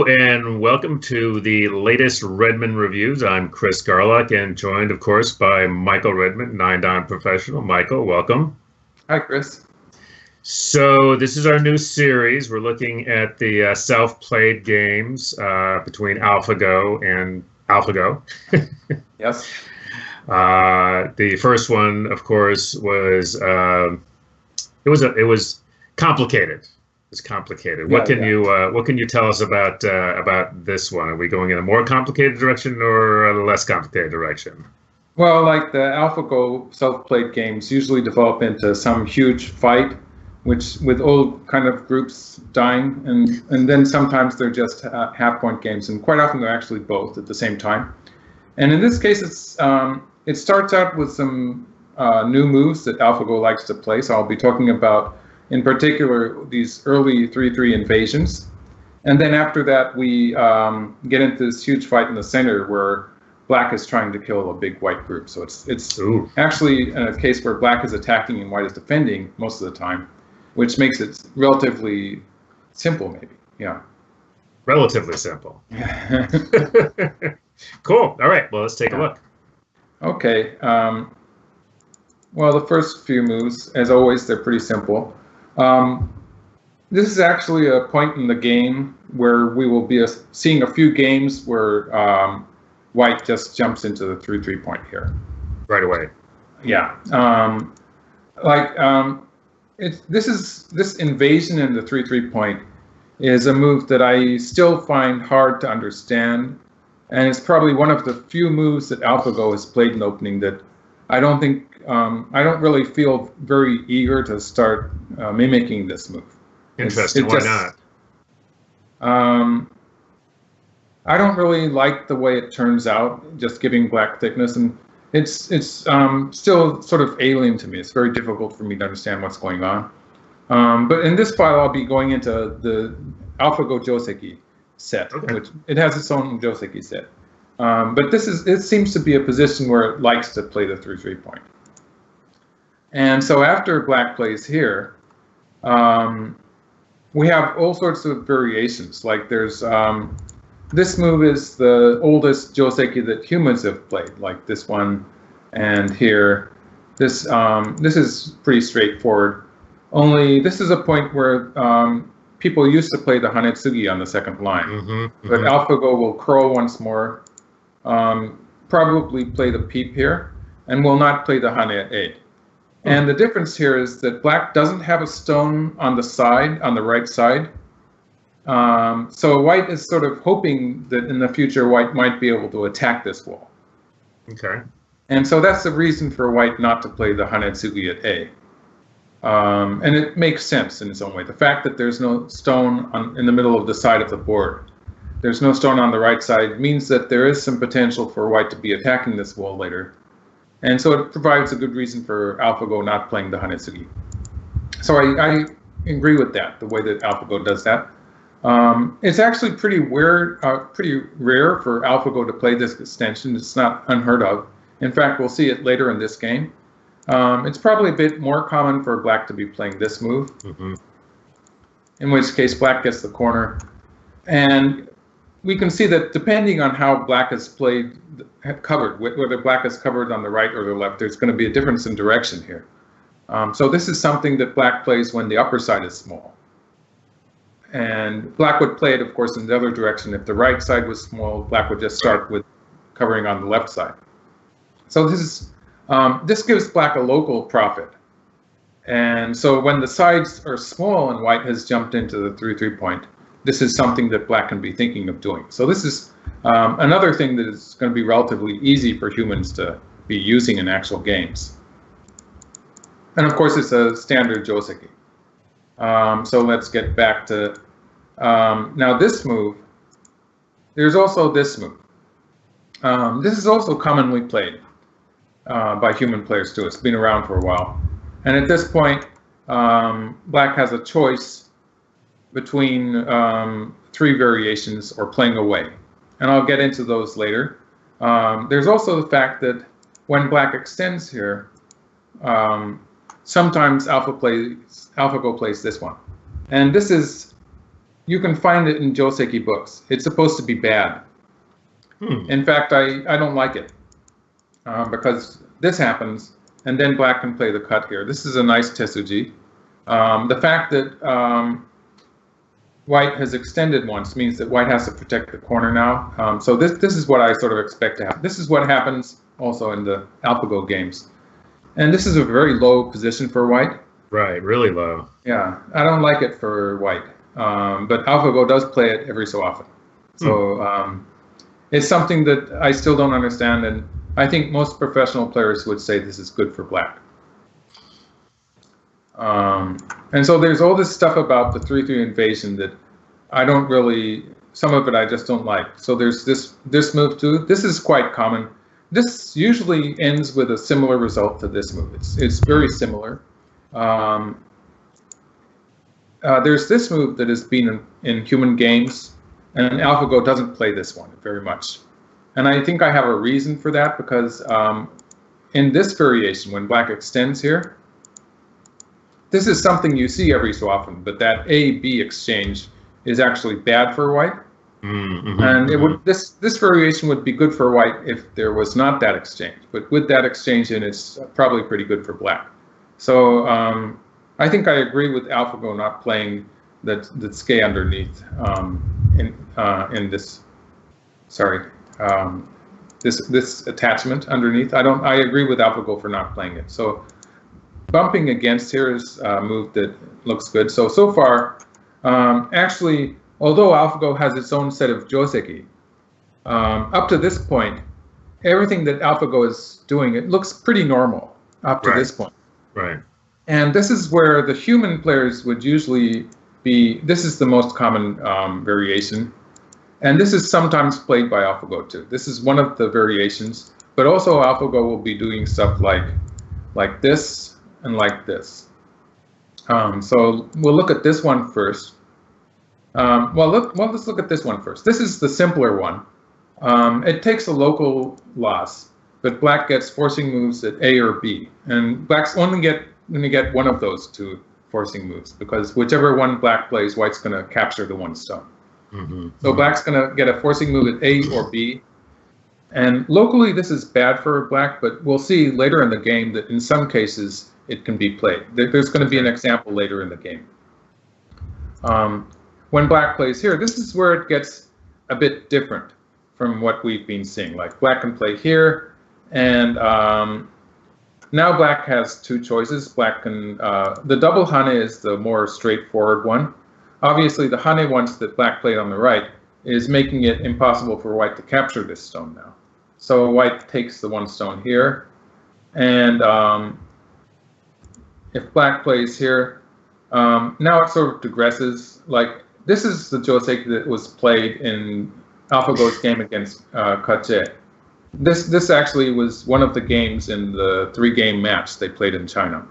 and welcome to the latest Redmond reviews. I'm Chris Garlock and joined, of course, by Michael Redmond, Nine Don Professional. Michael, welcome. Hi, Chris. So this is our new series. We're looking at the self-played games between AlphaGo and AlphaGo. Yes. The first one, of course, was it was complicated. It's complicated. What can you tell us about this one? Are we going in a more complicated direction or a less complicated direction? Well, like the AlphaGo self-played games usually develop into some huge fight, which with all kind of groups dying, and then sometimes they're just half-point games, and quite often they're actually both at the same time. And in this case, it starts out with some new moves that AlphaGo likes to play. So I'll be talking about, in particular, these early 3-3 invasions. And then after that, we get into this huge fight in the center where black is trying to kill a big white group. So it's actually a case where black is attacking and white is defending most of the time, which makes it relatively simple, maybe. Yeah. Relatively simple. Cool. All right. Well, let's take a look. Okay. Well, the first few moves, as always, they're pretty simple. This is actually a point in the game where we will be seeing a few games where white just jumps into the 3-3 point here. Right away. Yeah. This invasion in the 3-3 point is a move that I still find hard to understand, and it's probably one of the few moves that AlphaGo has played in opening that I don't think I don't really feel very eager to start mimicking this move. Interesting. Why not? I don't really like the way it turns out, just giving black thickness, and it's still sort of alien to me. It's very difficult for me to understand what's going on. But in this file, I'll be going into the AlphaGo Joseki set, which it has its own Joseki set. But it seems to be a position where it likes to play the 3-3 point. And so after black plays here, we have all sorts of variations. Like there's this move is the oldest Joseki that humans have played, like this one and here. This is pretty straightforward. Only this is a point where people used to play the Hanetsugi on the second line. But AlphaGo will curl once more, probably play the peep here, and will not play the Hane-e. And the difference here is that black doesn't have a stone on the side, on the right side. So white is sort of hoping that in the future white might be able to attack this wall. Okay. And so that's the reason for white not to play the Hanetsugi at A. And it makes sense in its own way. The fact that there's no stone in the middle of the side of the board, there's no stone on the right side, means that there is some potential for white to be attacking this wall later. And so it provides a good reason for AlphaGo not playing the Hanetsugi. So I agree with that, the way that AlphaGo does that. It's actually pretty weird, pretty rare for AlphaGo to play this extension. It's not unheard of. In fact, we'll see it later in this game. It's probably a bit more common for black to be playing this move, in which case black gets the corner. And we can see that depending on how black is played, covered, whether black is covered on the right or the left, there's going to be a difference in direction here. So this is something that black plays when the upper side is small. And black would play it, of course, in the other direction. If the right side was small, black would just start with covering on the left side. So this gives black a local profit. And so when the sides are small and white has jumped into the 3-3 point, this is something that black can be thinking of doing. So this is another thing that is going to be relatively easy for humans to be using in actual games. And of course, it's a standard Joseki. So let's get back to, now this move, there's also this move. This is also commonly played by human players too. It's been around for a while. And at this point, black has a choice between 3 variations or playing away. And I'll get into those later. There's also the fact that when black extends here, sometimes AlphaGo plays this one. And this is you can find it in Joseki books. It's supposed to be bad. In fact, I don't like it because this happens, and then black can play the cut here. This is a nice Tesuji. The fact that white has extended once means that white has to protect the corner now. So this is what I sort of expect to happen. This is what happens also in the AlphaGo games. And this is a very low position for white. Right, really low. Yeah, I don't like it for white. But AlphaGo does play it every so often. So it's something that I still don't understand, and I think most professional players would say this is good for black. And so there's all this stuff about the 3-3 invasion that I don't really, some of it I just don't like. So there's this move too. This is quite common. This usually ends with a similar result to this move. It's very similar. There's this move that has been in human games, and AlphaGo doesn't play this one very much. And I think I have a reason for that, because in this variation, when black extends here, this is something you see every so often, but that A-B exchange is actually bad for white. And it would this variation would be good for white if there was not that exchange. But with that exchange in, it's probably pretty good for black. So I think I agree with AlphaGo not playing that Ke underneath in this. Sorry, this attachment underneath. I agree with AlphaGo for not playing it. So bumping against here is a move that looks good. So far, actually, although AlphaGo has its own set of joseki, up to this point, everything that AlphaGo is doing, it looks pretty normal up to this point. Right. And this is where the human players would usually be, this is the most common variation. And this is sometimes played by AlphaGo too. This is one of the variations, but also AlphaGo will be doing stuff like this and like this. So we'll look at this one first. Let's look at this one first. This is the simpler one. It takes a local loss, but black gets forcing moves at A or B, and black's only going to get one of those two forcing moves, because whichever one black plays, white's going to capture the one stone. So black's going to get a forcing move at A or B, and locally this is bad for black, but we'll see later in the game that in some cases it can be played. There's going to be an example later in the game. When black plays here, this is where it gets a bit different from what we've been seeing. Like black can play here, and now black has two choices. Black can, the double hane is the more straightforward one. Obviously, the hane ones that black played on the right is making it impossible for white to capture this stone now. So white takes the one stone here, and if black plays here, now it sort of digresses. Like this is the joseki that was played in AlphaGo's game against Ke Jie. This actually was one of the games in the 3-game match they played in China.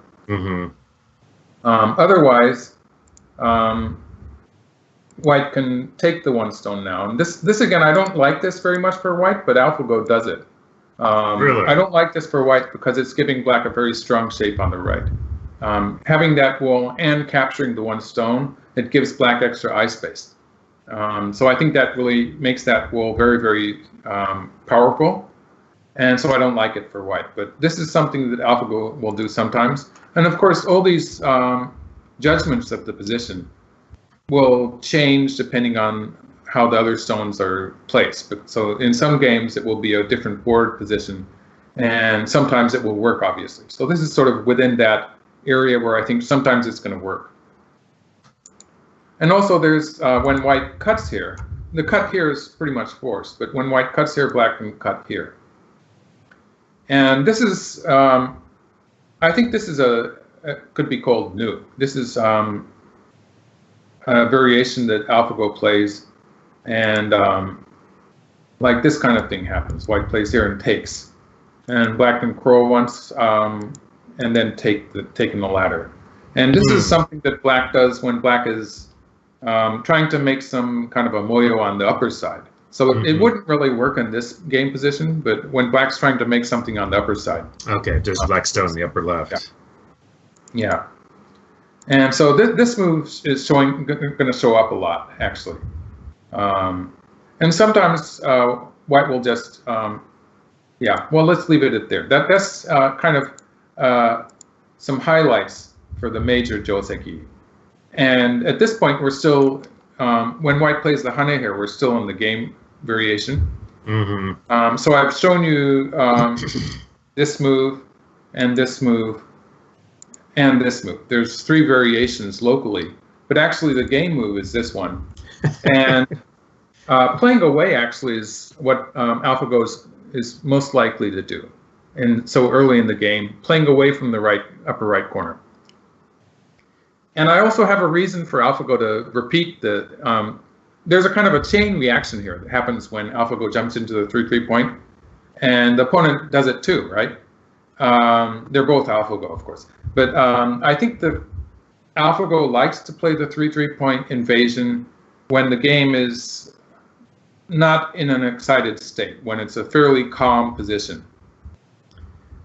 Otherwise, white can take the one stone now. And this again, I don't like this very much for white, but AlphaGo does it. Really? I don't like this for white because it's giving black a very strong shape on the right. Having that wall and capturing the one stone, it gives black extra eye space. So I think that really makes that wall very, very powerful. And so I don't like it for white. But this is something that AlphaGo will do sometimes. And of course, all these judgments of the position will change depending on how the other stones are placed. So in some games, it will be a different board position. And sometimes it will work, obviously. So this is sort of within that area where I think sometimes it's going to work. And also there's, when white cuts here, the cut here is pretty much forced, but when white cuts here, black can cut here. And this is, I think this is could be called new. This is a variation that AlphaGo plays, and like this kind of thing happens. White plays here and takes, and black can crow once, and then taking the ladder. And this is something that black does when black is trying to make some kind of a moyo on the upper side. So it wouldn't really work in this game position, but when black's trying to make something on the upper side. Okay, there's a black stone in the upper left. Yeah. And so this move is going to show up a lot, actually. And sometimes white will just, yeah, well, let's leave it at there. That's kind of some highlights for the major joseki. And at this point, we're still, when white plays the hane here, we're still in the game variation. Mm-hmm. So I've shown you this move, and this move, and this move. There's 3 variations locally, but actually the game move is this one. And playing away actually is what AlphaGo is most likely to do. And so early in the game, playing away from the upper right corner. And I also have a reason for AlphaGo to repeat the, there's a kind of a chain reaction here that happens when AlphaGo jumps into the 3-3 point, and the opponent does it too, right? They're both AlphaGo, of course. But I think the AlphaGo likes to play the 3-3 point invasion when the game is not in an excited state, when it's a fairly calm position.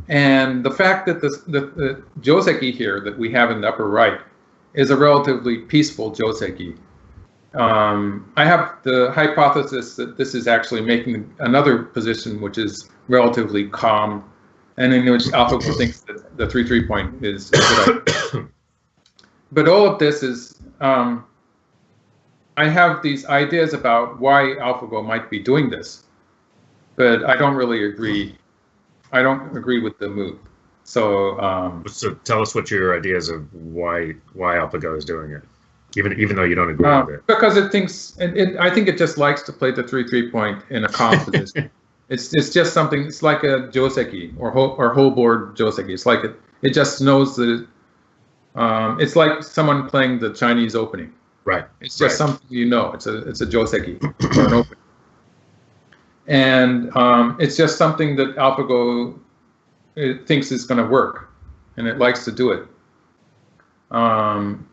And the fact that the joseki here that we have in the upper right is a relatively peaceful joseki. I have the hypothesis that this is actually making another position which is relatively calm, and in which AlphaGo thinks that the 3-3 point is a good idea. But all of this is, I have these ideas about why AlphaGo might be doing this, but I don't really agree. I don't agree with the move. So, so tell us what your ideas of why AlphaGo is doing it, even though you don't agree with it. Because it thinks, I think it just likes to play the 3-3 point in a calm position. It's just something. It's like a joseki or whole board joseki. It's like it just knows that it's like someone playing the Chinese opening. Right. It's just something you know. It's a joseki or an opening, and it's just something that AlphaGo thinks is going to work, and it likes to do it. And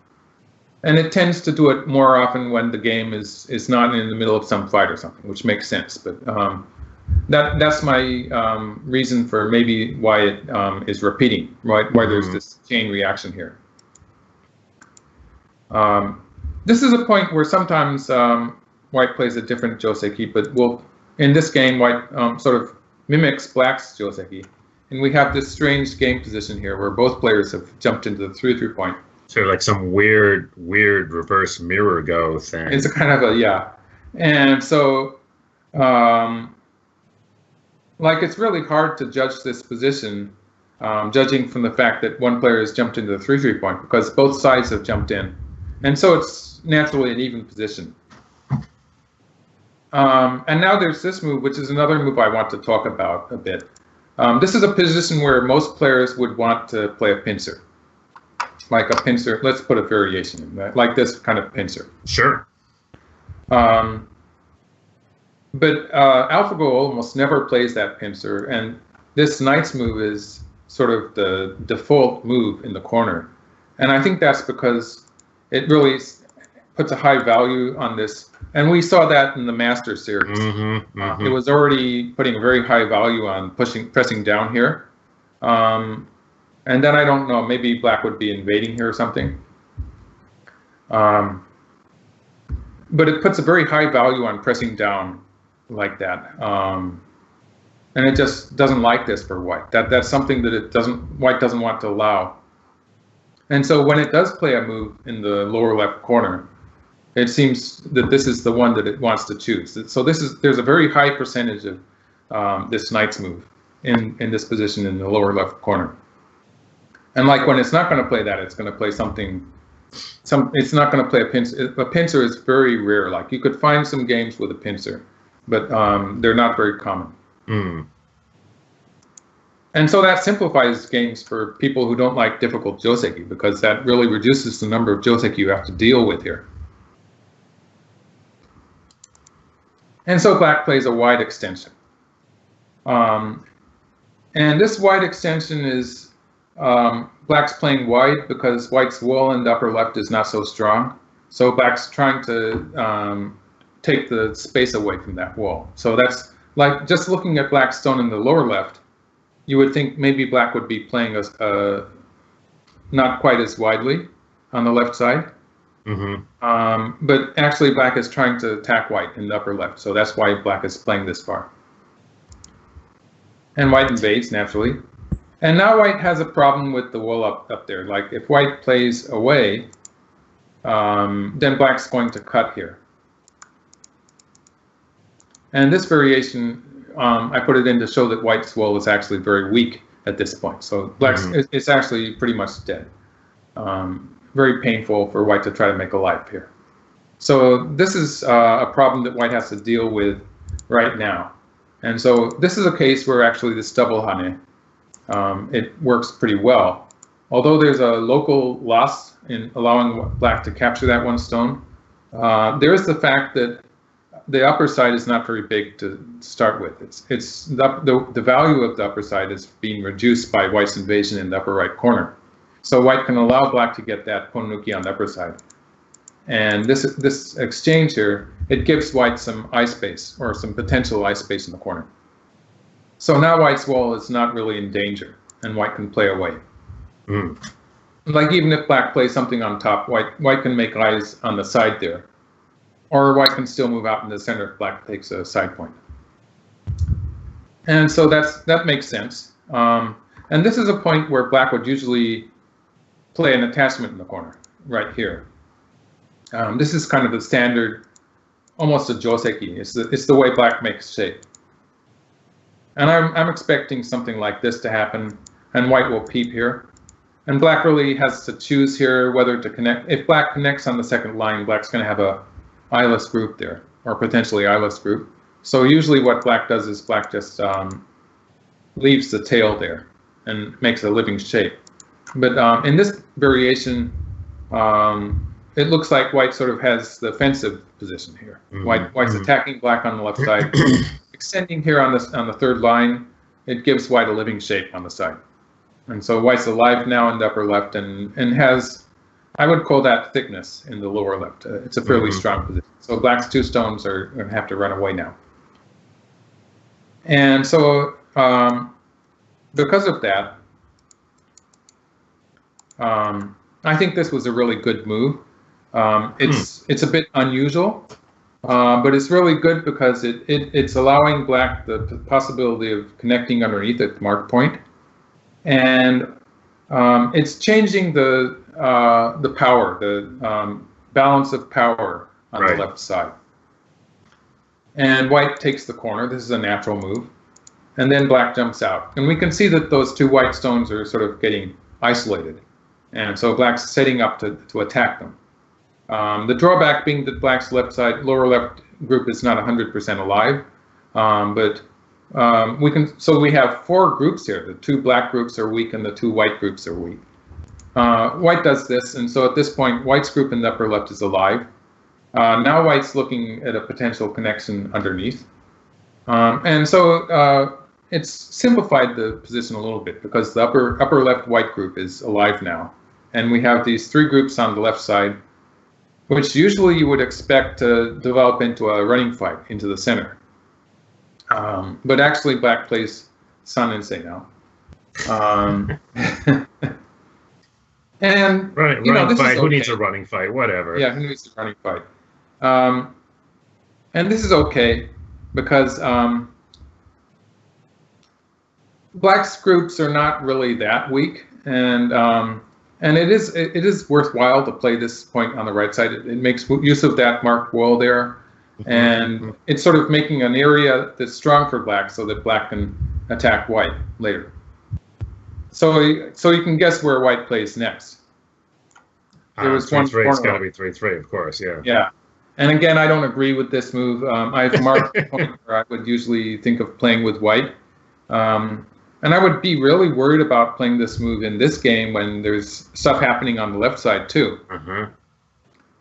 it tends to do it more often when the game is not in the middle of some fight or something, which makes sense. But that's my reason for maybe why it is repeating, right? Why there's this chain reaction here. This is a point where sometimes white plays a different joseki, but in this game, white sort of mimics black's joseki. And we have this strange game position here where both players have jumped into the 3-3 point. So like some weird reverse mirror go thing. It's a kind of yeah. And so, like, it's really hard to judge this position, judging from the fact that one player has jumped into the 3-3 point, because both sides have jumped in. And so it's naturally an even position. And now there's this move, which is another move I want to talk about a bit. This is a position where most players would want to play a pincer. Like a pincer, let's put a variation in that, like this kind of pincer. Sure. But AlphaGo almost never plays that pincer, and this knight's move is sort of the default move in the corner. And I think that's because it really puts a high value on this. And we saw that in the Master Series. It was already putting a very high value on pressing down here. And then I don't know, maybe black would be invading here or something. But it puts a very high value on pressing down like that. And it just doesn't like this for white. That's something that white doesn't want to allow. And so when it does play a move in the lower left corner, it seems that this is the one that it wants to choose. So there's a very high percentage of this knight's move in this position in the lower left corner. And like when it's not going to play that, it's going to play something. It's not going to play a pincer. A pincer is very rare. Like you could find some games with a pincer, but they're not very common. And so that simplifies games for people who don't like difficult joseki, because that really reduces the number of joseki you have to deal with here. And so black plays a wide extension. And this wide extension is black's playing wide because white's wall in the upper left is not so strong. So black's trying to take the space away from that wall. So that's like just looking at black's stone in the lower left, you would think maybe black would be playing not quite as widely. on the left side. But actually black is trying to attack white in the upper left, so that's why black is playing this far. And white invades, naturally. And now white has a problem with the wall up there. Like, if white plays away, then black's going to cut here. And this variation, I put it in to show that white's wall is actually very weak at this point. So black's it's actually pretty much dead. Very painful for white to try to make a life here. So this is a problem that white has to deal with right now. And so this is a case where actually this double hane, it works pretty well. Although there's a local loss in allowing black to capture that one stone, there is the fact that the upper side is not very big to start with. It's the value of the upper side is being reduced by white's invasion in the upper right corner. So white can allow black to get that ponuki on the upper side. And this exchange here, it gives white some eye space, or some potential eye space in the corner. So now white's wall is not really in danger, and white can play away. Like, even if black plays something on top, white can make eyes on the side there. Or white can still move out in the center if black takes a side point. And so that makes sense. And this is a point where black would usually play an attachment in the corner, right here. This is kind of the standard, almost a joseki. It's the way black makes shape. And I'm expecting something like this to happen, and white will peep here. And black really has to choose here whether to connect. If black connects on the second line, black's going to have a eyeless group there, or potentially eyeless group. So usually what black does is black just leaves the tail there and makes a living shape. But in this variation, it looks like white sort of has the offensive position here. White's attacking black on the left side, extending here on the third line. It gives white a living shape on the side, and so white's alive now in the upper left and has, I would call that thickness in the lower left. It's a fairly strong position. So black's two stones are going to have to run away now. And so because of that, I think this was a really good move. It's a bit unusual, but it's really good because it's allowing black the possibility of connecting underneath at the mark point, and it's changing the power, the balance of power on the left side. And white takes the corner. This is a natural move, and then black jumps out, and we can see that those two white stones are sort of getting isolated, and so black's setting up to attack them. The drawback being that black's left side, lower left group is not 100% alive, but we have four groups here. The two black groups are weak and the two white groups are weak. White does this, and so at this point, white's group in the upper left is alive. Now white's looking at a potential connection underneath. And so it's simplified the position a little bit because the upper left white group is alive now. And we have these three groups on the left side, which usually you would expect to develop into a running fight into the center. But actually black plays Sanensei now. And running fight. Who needs a running fight? Whatever. Yeah, who needs a running fight? And this is okay because black's groups are not really that weak, and it is worthwhile to play this point on the right side. It makes use of that marked wall there, and it's sort of making an area that's strong for black so that black can attack white later. So you can guess where white plays next. There was 3-3. It's got to be 3-3, of course. Yeah. Yeah. And again, I don't agree with this move. I've marked a point where I would usually think of playing with white. And I would be really worried about playing this move in this game when there's stuff happening on the left side too.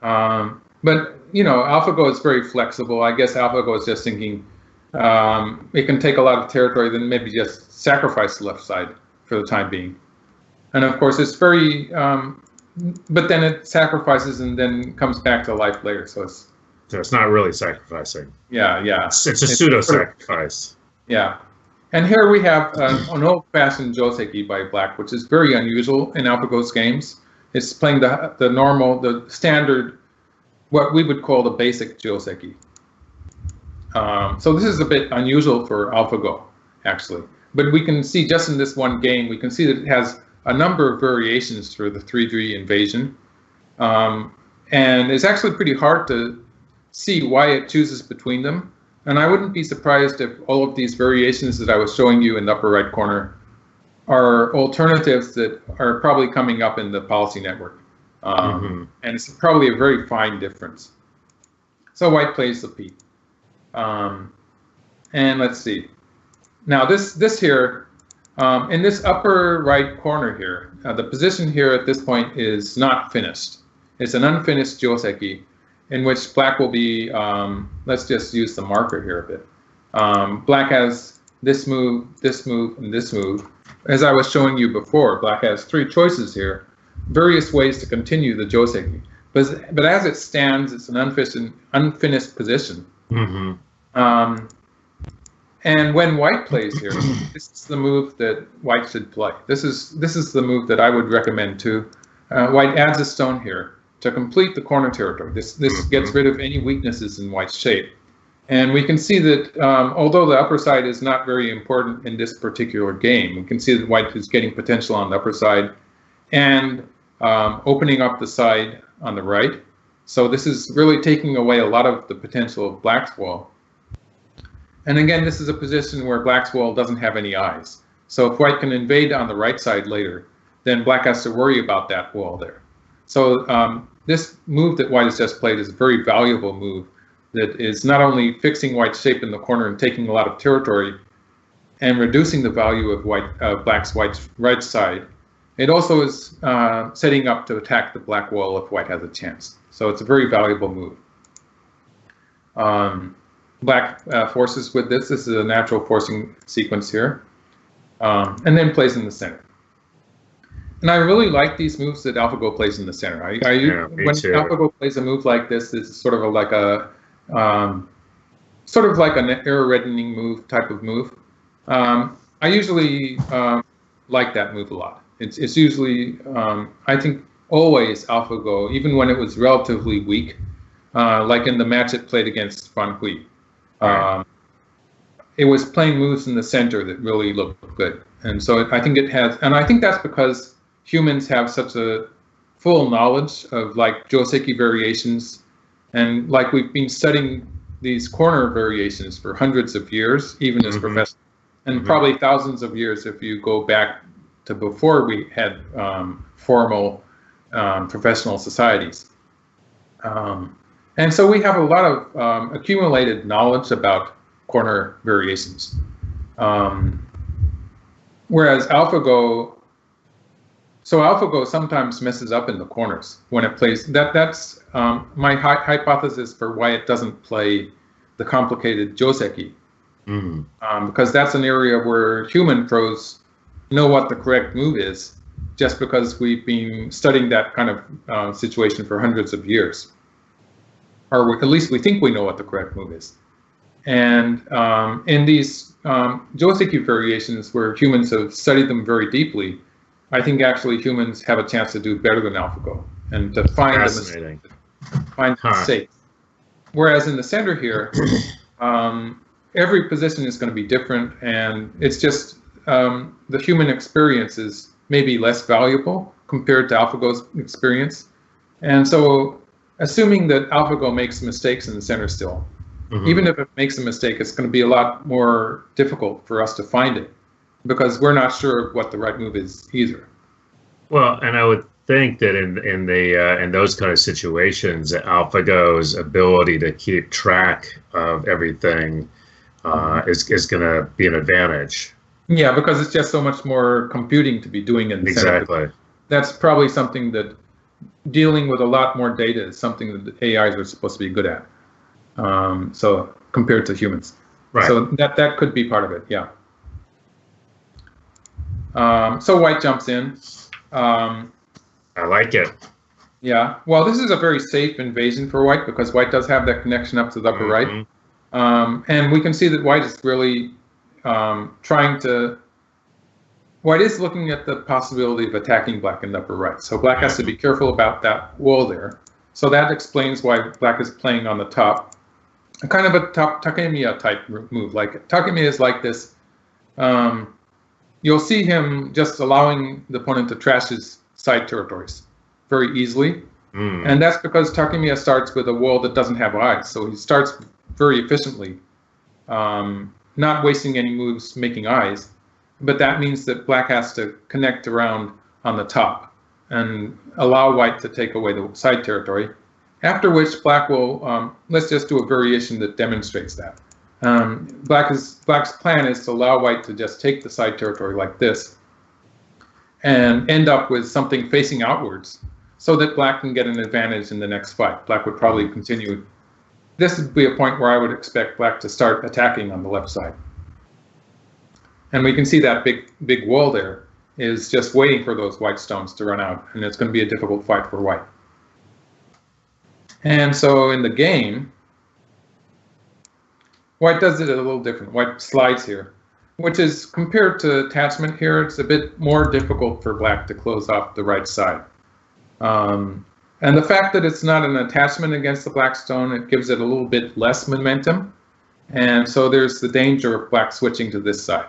But AlphaGo is very flexible. I guess AlphaGo is just thinking it can take a lot of territory, then maybe just sacrifice the left side for the time being. And of course, it's very, but then it sacrifices and then comes back to life later. So it's not really sacrificing. Yeah. It's a pseudo-sacrifice. Yeah. And here we have an old-fashioned joseki by black, which is very unusual in AlphaGo's games. It's playing the normal, the standard, what we would call the basic Joseki. So this is a bit unusual for AlphaGo, actually. But we can see just in this one game, we can see that it has a number of variations for the 3D invasion. And it's actually pretty hard to see why it chooses between them. And I wouldn't be surprised if all of these variations that I was showing you in the upper right corner are alternatives that are probably coming up in the policy network. And it's probably a very fine difference. So white plays the P. And let's see. Now this here, in this upper right corner here, the position here at this point is not finished. It's an unfinished Joseki in which black will be, let's just use the marker here a bit. Black has this move, and this move. As I was showing you before, black has 3 choices here, various ways to continue the Joseki. But as it stands, it's an unfinished position. And when white plays here, this is the move that white should play. This is the move that I would recommend too. White adds a stone here to complete the corner territory. This gets rid of any weaknesses in white's shape. And we can see that although the upper side is not very important in this particular game, we can see that white is getting potential on the upper side and opening up the side on the right. So this is really taking away a lot of the potential of black's wall. And again, this is a position where black's wall doesn't have any eyes. So if white can invade on the right side later, then black has to worry about that wall there. So this move that white has just played is a very valuable move that is not only fixing white's shape in the corner and taking a lot of territory and reducing the value of white's right side, it also is setting up to attack the black wall if white has a chance. So it's a very valuable move. Black forces with this. This is a natural forcing sequence here. And then plays in the center. And I really like these moves that AlphaGo plays in the center. When AlphaGo plays a move like this, it's sort of like an error reddening move type of move. I usually like that move a lot. It's usually, I think, always AlphaGo, even when it was relatively weak, like in the match it played against Fan Hui. It was playing moves in the center that really looked good. And so I think it has, and I think that's because humans have such a full knowledge of like Joseki variations, and like we've been studying these corner variations for hundreds of years, even as professionals, and probably thousands of years if you go back to before we had formal professional societies. And so we have a lot of accumulated knowledge about corner variations. Whereas AlphaGo, so AlphaGo sometimes messes up in the corners when it plays. That's my hypothesis for why it doesn't play the complicated Joseki. Because that's an area where human pros know what the correct move is, just because we've been studying that kind of situation for hundreds of years. Or at least we think we know what the correct move is. And in these Joseki variations where humans have studied them very deeply, I think actually humans have a chance to do better than AlphaGo and to find the mistake. Whereas in the center here, every position is going to be different, and it's just the human experience is maybe less valuable compared to AlphaGo's experience. And so assuming that AlphaGo makes mistakes in the center still, even if it makes a mistake, it's going to be a lot more difficult for us to find it because we're not sure what the right move is either. Well, and I would think that in those kind of situations, AlphaGo's ability to keep track of everything is going to be an advantage. Yeah, because it's just so much more computing to be doing in the center. Exactly. That's probably something that dealing with a lot more data is something that the AIs are supposed to be good at. So compared to humans, right? So that could be part of it, yeah. So white jumps in. I like it. Yeah. Well, this is a very safe invasion for white because white does have that connection up to the upper right, and we can see that white is really trying to White is looking at the possibility of attacking black in the upper right. So black has to be careful about that wall there. So that explains why black is playing on the top. A kind of a Takemiya type move. Like Takemiya is like this. You'll see him just allowing the opponent to trash his side territories very easily. And that's because Takemiya starts with a wall that doesn't have eyes. So he starts very efficiently, not wasting any moves making eyes. But that means that black has to connect around on the top and allow white to take away the side territory. After which black will, let's just do a variation that demonstrates that. Black's plan is to allow white to just take the side territory like this and end up with something facing outwards so that black can get an advantage in the next fight. Black would probably continue. This would be a point where I would expect black to start attacking on the left side. And we can see that big wall there is just waiting for those white stones to run out, and it's going to be a difficult fight for white. And so in the game, white does it a little different. White slides here, which is, compared to attachment here, it's a bit more difficult for black to close off the right side. And the fact that it's not an attachment against the black stone, it gives it a little bit less momentum. And so there's the danger of black switching to this side.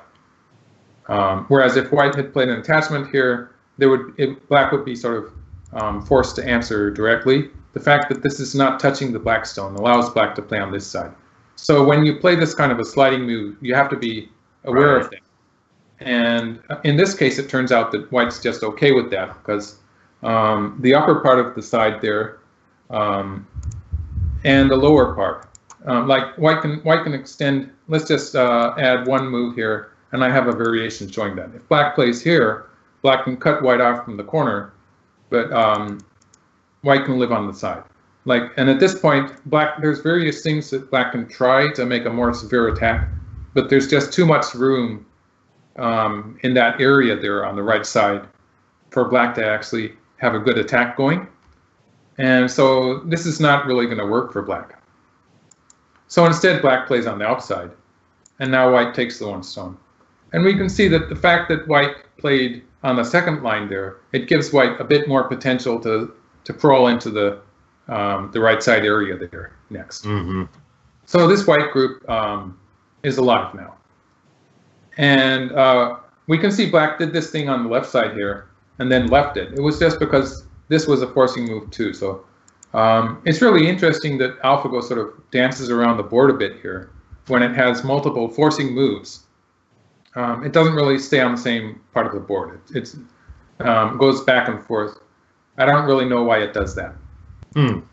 Whereas if white had played an attachment here, black would be sort of forced to answer directly. The fact that this is not touching the black stone allows black to play on this side. So when you play this kind of a sliding move, you have to be aware of that. And in this case, it turns out that white's just okay with that because the upper part of the side there and the lower part, like white can extend. Let's just add one move here, and I have a variation showing that. If black plays here, black can cut white off from the corner, but white can live on the side. And at this point, there's various things that black can try to make a more severe attack, but there's just too much room in that area there on the right side for black to actually have a good attack going. And so this is not really going to work for black. So instead, black plays on the outside, and now white takes the one stone. And we can see that the fact that white played on the second line there, it gives white a bit more potential to crawl into the right side area there next. So this white group is alive now. And we can see black did this thing on the left side here and then left it. It was just because this was a forcing move too. So it's really interesting that AlphaGo sort of dances around the board a bit here when it has multiple forcing moves. It doesn't really stay on the same part of the board. It goes back and forth. I don't really know why it does that. And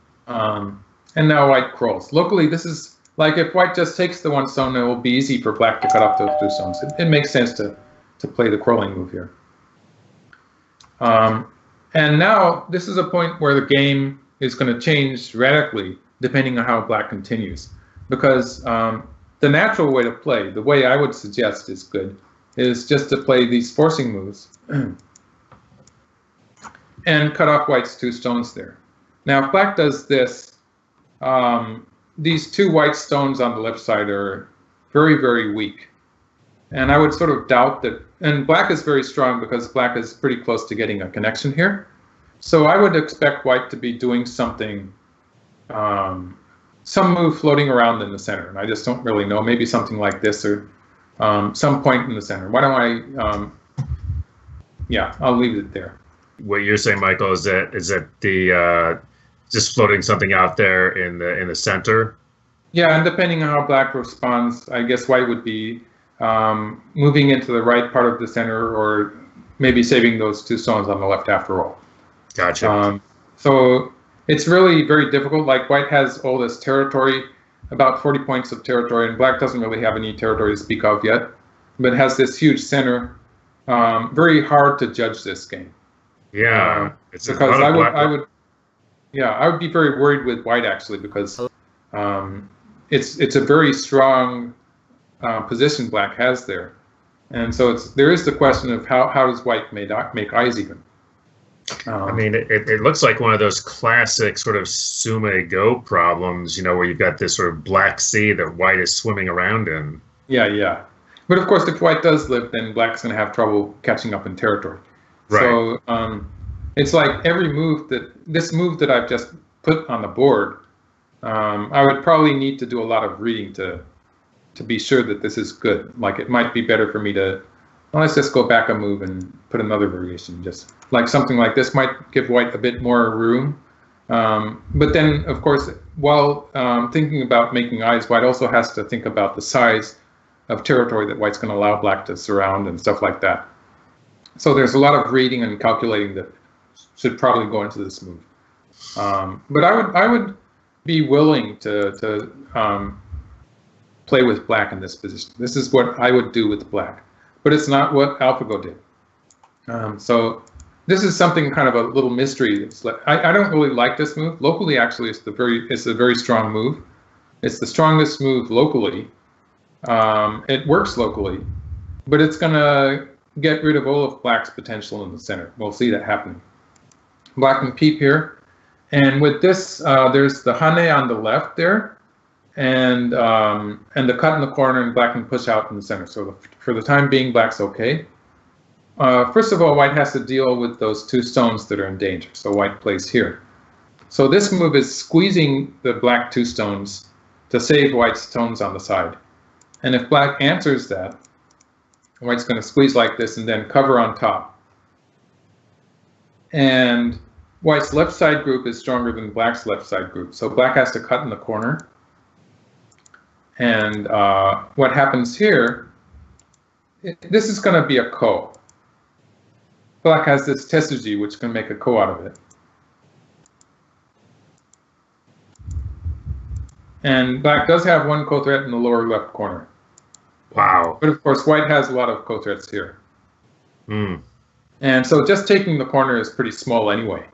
now white crawls. Locally, this is like if white just takes the one stone, it will be easy for black to cut off those two stones. It makes sense to play the crawling move here. And now this is a point where the game is going to change radically depending on how black continues. Because the natural way to play, the way I would suggest is good, is just to play these forcing moves and cut off white's two stones there. Now, if black does this, these two white stones on the left side are very, very weak. And I would sort of doubt that, and black is very strong because black is pretty close to getting a connection here. So I would expect white to be doing something, some move floating around in the center. And I just don't really know, maybe something like this or some point in the center. Why don't I, yeah, I'll leave it there. What you're saying, Michael, is that the just floating something out there in the center? Yeah, and depending on how black responds, I guess white would be moving into the right part of the center, or maybe saving those two stones on the left after all. Gotcha. So it's really very difficult. Like white has all this territory, about 40 points of territory, and black doesn't really have any territory to speak of yet, but it has this huge center. Very hard to judge this game. Yeah, it's because I would be very worried with white actually, because it's a very strong position black has there, and so there is the question of how does white make eyes even. I mean, it looks like one of those classic sort of sume go problems, where you've got this sort of black sea that white is swimming around in. Yeah. But of course, if white does live, then black's going to have trouble catching up in territory. Right. So it's like every move this move that I've just put on the board, I would probably need to do a lot of reading to be sure that this is good. Like it might be better for me to, well, let's just go back a move and put another variation. Just like something like this might give white a bit more room. But then, of course, while thinking about making eyes, white also has to think about the size of territory that white's going to allow black to surround and stuff like that. So there's a lot of reading and calculating that should probably go into this move. But I would be willing to play with black in this position. This is what I would do with black, but it's not what AlphaGo did. So this is something kind of a little mystery. It's like, I don't really like this move. Locally, actually, it's a very strong move. It's the strongest move locally. It works locally, but it's going to get rid of all of black's potential in the center. We'll see that happening. Black can peep here. And with this, there's the hane on the left there, and the cut in the corner, and black can push out in the center. So for the time being, black's okay. First of all, white has to deal with those two stones that are in danger. So white plays here. So this move is squeezing the black two stones to save white's stones on the side. And if black answers that, white's going to squeeze like this and then cover on top. And white's left side group is stronger than black's left side group. So black has to cut in the corner. And what happens here, this is going to be a ko. Black has this tesuji, which can make a ko out of it. And black does have one ko threat in the lower left corner. Wow. But of course, white has a lot of ko threats here. Mm. And so just taking the corner is pretty small anyway.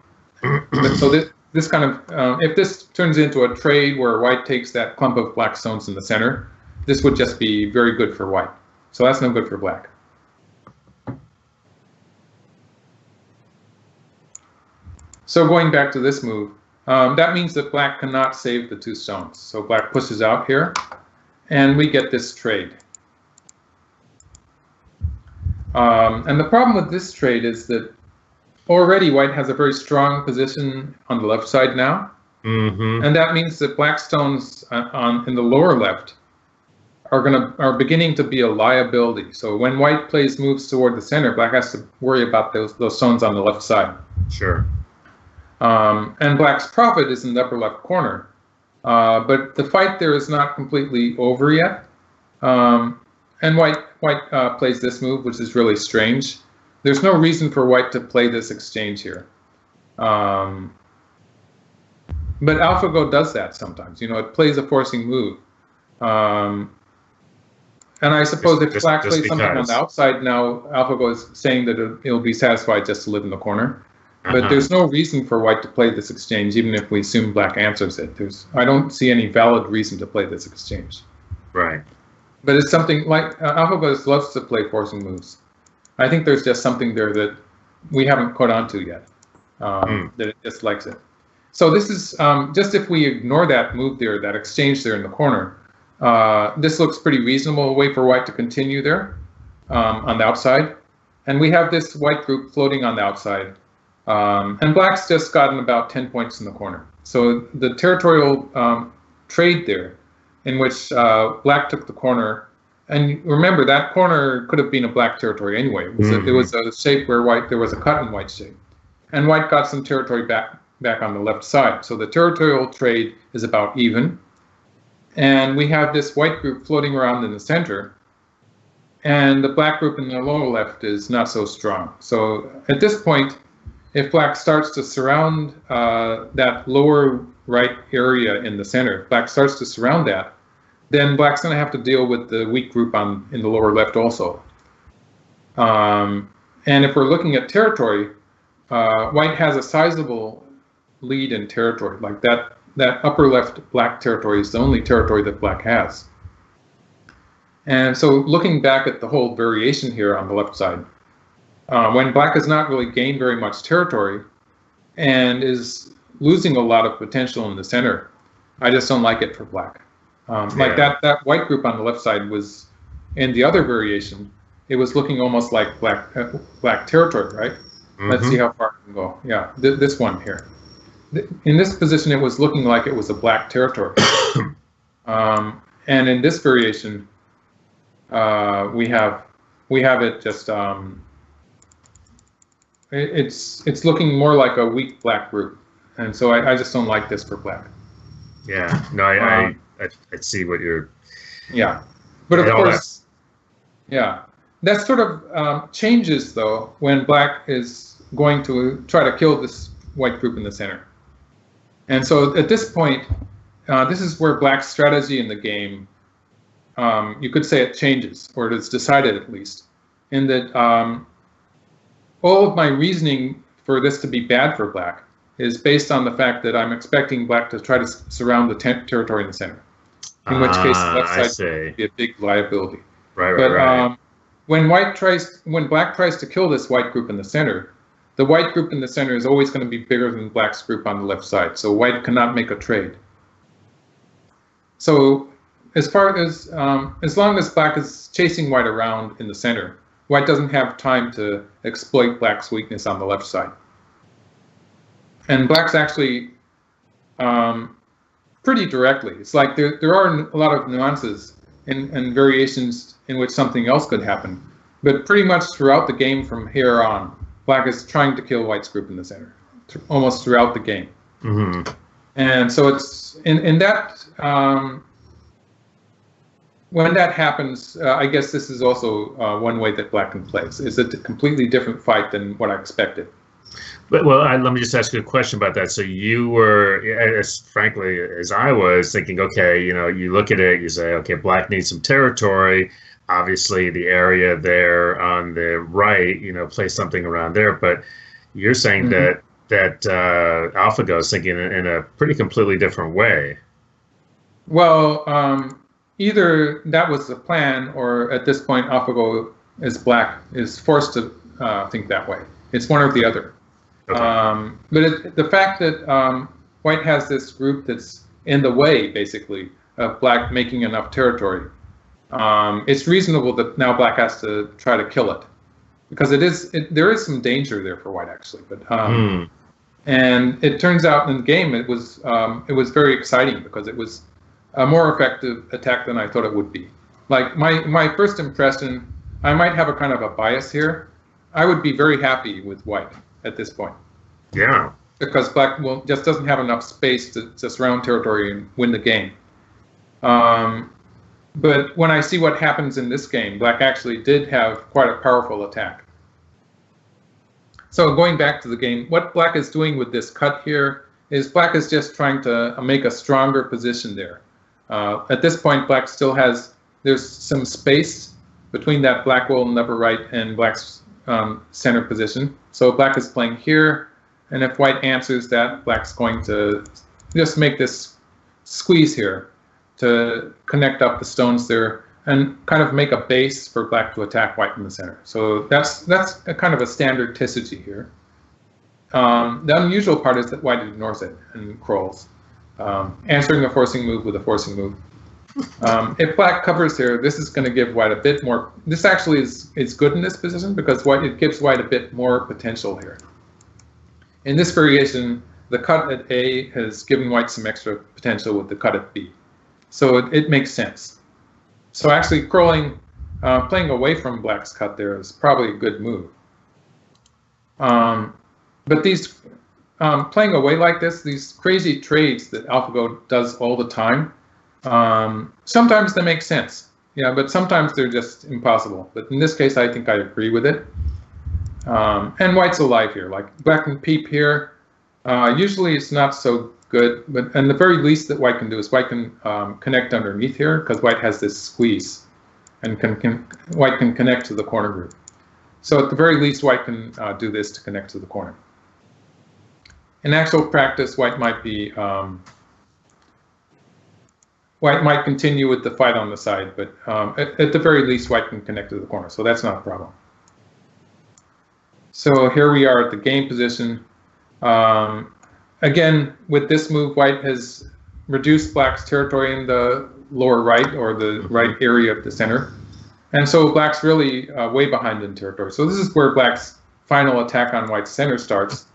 But so this kind of, if this turns into a trade where white takes that clump of black stones in the center, this would just be very good for white. So that's no good for black. So going back to this move, that means that black cannot save the two stones. So black pushes out here, and we get this trade. And the problem with this trade is that already white has a very strong position on the left side now. Mm-hmm. And that means that black stones in the lower left are beginning to be a liability. So when white plays moves toward the center, black has to worry about those stones on the left side. Sure. And black's profit is in the upper left corner. But the fight there is not completely over yet. And white plays this move, which is really strange. There's no reason for white to play this exchange here. But AlphaGo does that sometimes. You know, it plays a forcing move. And I suppose if black plays something on the outside now, AlphaGo is saying that it'll be satisfied just to live in the corner. But there's no reason for white to play this exchange, even if we assume black answers it. I don't see any valid reason to play this exchange. Right. But it's something like AlphaGo loves to play forcing moves. I think there's just something there that we haven't caught on to yet, that it just likes it. So this is just if we ignore that move there, that exchange there in the corner, this looks pretty reasonable, a way for white to continue there on the outside. And we have this white group floating on the outside. And black's just gotten about 10 points in the corner. So the territorial trade there, in which black took the corner, and remember that corner could have been a black territory anyway. It was a shape where there was a cut in white shape, and white got some territory back on the left side. So the territorial trade is about even, and we have this white group floating around in the center, and the black group in the lower left is not so strong. So at this point, if black starts to surround that lower right area in the center, black starts to surround that, then black's going to have to deal with the weak group in the lower left also. And if we're looking at territory, white has a sizable lead in territory. Like that upper left black territory is the only territory that black has. And so looking back at the whole variation here on the left side, when black has not really gained very much territory and is losing a lot of potential in the center, I just don't like it for black. Like that white group on the left side was in the other variation, it was looking almost like black territory, right? Let's see how far I can go. Yeah, this one here. In this position, it was looking like it was a black territory. And in this variation, we have it just it's looking more like a weak black group, and so I just don't like this for black. Yeah, no, I see what you're. Yeah, but of course, yeah, that sort of changes though when black is going to try to kill this white group in the center. And so at this point, this is where black's strategy in the game, you could say it changes, or it is decided at least, in that all of my reasoning for this to be bad for black is based on the fact that I'm expecting black to try to surround the territory in the center, in which case the left side would be a big liability. Right. When black tries to kill this white group in the center, the white group in the center is always going to be bigger than black's group on the left side, so white cannot make a trade. So as long as black is chasing white around in the center, white doesn't have time to exploit black's weakness on the left side. And black's actually pretty directly. It's like there are a lot of nuances and variations in which something else could happen, but pretty much throughout the game from here on, black is trying to kill white's group in the center, almost throughout the game. And so it's in that when that happens, I guess this is also one way that black can play. It's a completely different fight than what I expected. But let me just ask you a question about that. So you were, frankly, as I was thinking, okay, you look at it, you say, okay, black needs some territory. Obviously, the area there on the right, place something around there. But you're saying that AlphaGo is thinking in a pretty completely different way. Well, either that was the plan, or at this point, AlphaGo is forced to think that way. It's one or the other. Okay. But the fact that white has this group that's in the way, basically, of black making enough territory, it's reasonable that now black has to try to kill it, because there is some danger there for white actually. But and it turns out in the game it was very exciting, because it was a more effective attack than I thought it would be. Like my first impression, I might have a kind of a bias here. I would be very happy with white at this point. Yeah. Because black just doesn't have enough space to surround territory and win the game. But when I see what happens in this game, black actually did have quite a powerful attack. So going back to the game, what black is doing with this cut here is black is just trying to make a stronger position there. At this point, black still there's some space between that black wall on the upper right and black's center position. So black is playing here, and if white answers that, black's going to just make this squeeze here to connect up the stones there and kind of make a base for black to attack white in the center. So that's a kind of a standard tissue here. The unusual part is that white ignores it and crawls, answering a forcing move with a forcing move. If black covers here, this is going to give white a bit more. This actually is good in this position, because it gives white a bit more potential here. In this variation, the cut at A has given white some extra potential with the cut at B. So it makes sense. So actually playing away from black's cut there is probably a good move. But these playing away like this, these crazy trades that AlphaGo does all the time, sometimes they make sense. Yeah, but sometimes they're just impossible. But in this case, I think I agree with it. And white's alive here. Like black can peep here. Usually it's not so good, and the very least that white can do is white can connect underneath here, because white has this squeeze, and white can connect to the corner group. So at the very least, white can do this to connect to the corner. In actual practice, white might continue with the fight on the side, but at the very least, white can connect to the corner, so that's not a problem. So here we are at the game position. Again, with this move, white has reduced black's territory in the lower right, or the right area of the center. And so black's really way behind in territory. So this is where black's final attack on white's center starts.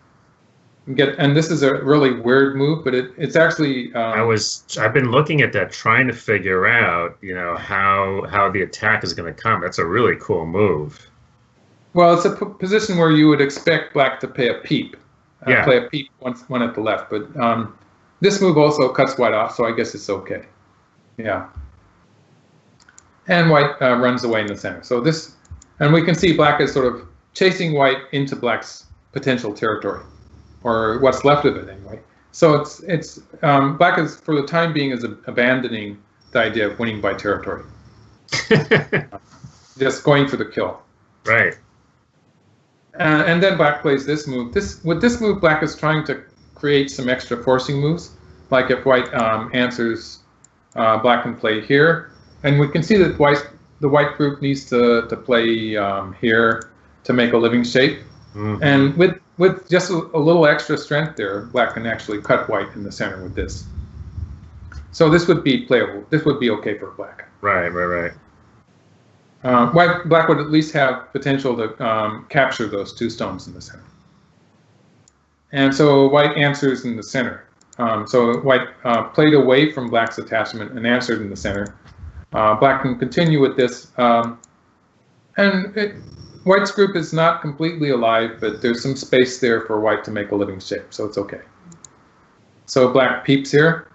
And this is a really weird move, but it's actually. I've been looking at that, trying to figure out, how the attack is going to come. That's a really cool move. Well, it's a position where you would expect black to play a peep. Yeah. Play a peep one at the left, but this move also cuts white off, so I guess it's okay. Yeah. And white runs away in the center. So this, and we can see black is sort of chasing white into black's potential territory, or what's left of it anyway. So it's black is, for the time being, is abandoning the idea of winning by territory. Just going for the kill. Right. And then black plays this move. With this move, black is trying to create some extra forcing moves. Like if white answers, black can play here. And we can see that the white group needs to play here to make a living shape. Mm-hmm. And with just a little extra strength there, black can actually cut white in the center with this. So this would be playable. This would be okay for black. Right. Black would at least have potential to capture those two stones in the center. And so white answers in the center. So white played away from black's attachment and answered in the center. Black can continue with this. White's group is not completely alive, but there's some space there for white to make a living shape, so it's okay. So black peeps here,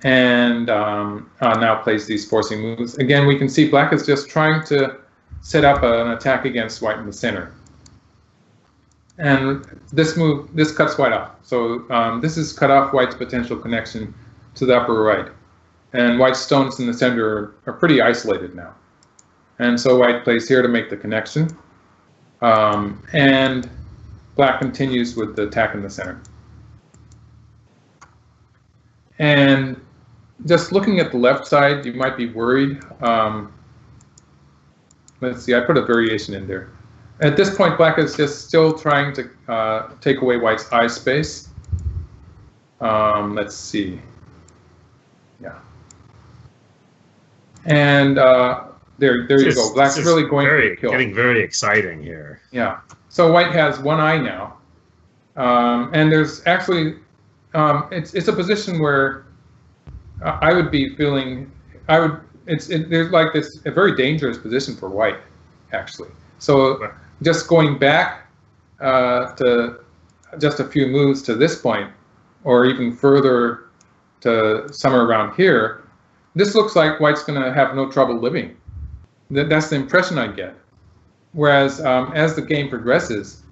and now plays these forcing moves. Again, we can see black is just trying to set up an attack against white in the center. And this move, this cuts white off. So this has cut off white's potential connection to the upper right. And white's stones in the center are pretty isolated now. And so white plays here to make the connection. And black continues with the attack in the center. And just looking at the left side, you might be worried. Let's see, I put a variation in there. At this point, black is just still trying to take away white's eye space. Let's see. Yeah. And there you go. Black's really going for the kill. Getting very exciting here. Yeah. So white has one eye now, and there's actually it's a position where I would be feeling there's like this a very dangerous position for white actually. So just going back to just a few moves to this point, or even further to somewhere around here, this looks like white's going to have no trouble living. That's the impression I get. Whereas as the game progresses,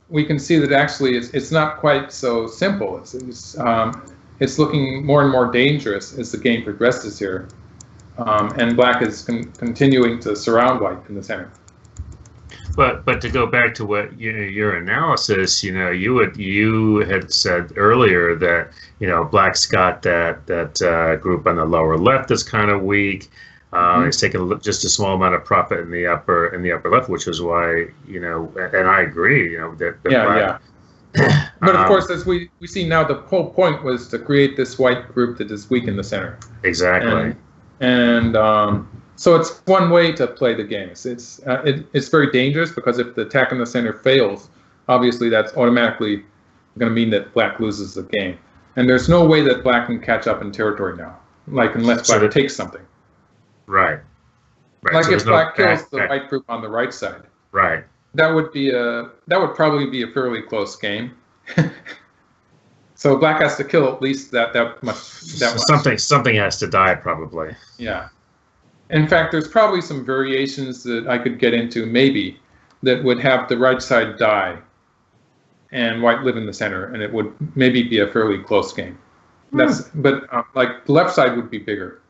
we can see that actually it's not quite so simple. It's looking more and more dangerous as the game progresses here, and black is continuing to surround white in the center. But to go back to what your analysis, you had said earlier that black's got that group on the lower left that's kind of weak. It's taken just a small amount of profit in the upper left, which is why and I agree that black. But of course, as we see now, the whole point was to create this white group that is weak in the center. Exactly. And so it's one way to play the game. It's very dangerous because if the attack in the center fails, obviously that's automatically going to mean that black loses the game. And there's no way that black can catch up in territory now, unless black takes something. Right. Like if black kills the white group on the right side. Right. That would probably be a fairly close game. So black has to kill at least that much. Something has to die probably. Yeah. In fact, there's probably some variations that I could get into, maybe, that would have the right side die and white live in the center, and it would maybe be a fairly close game. But like the left side would be bigger.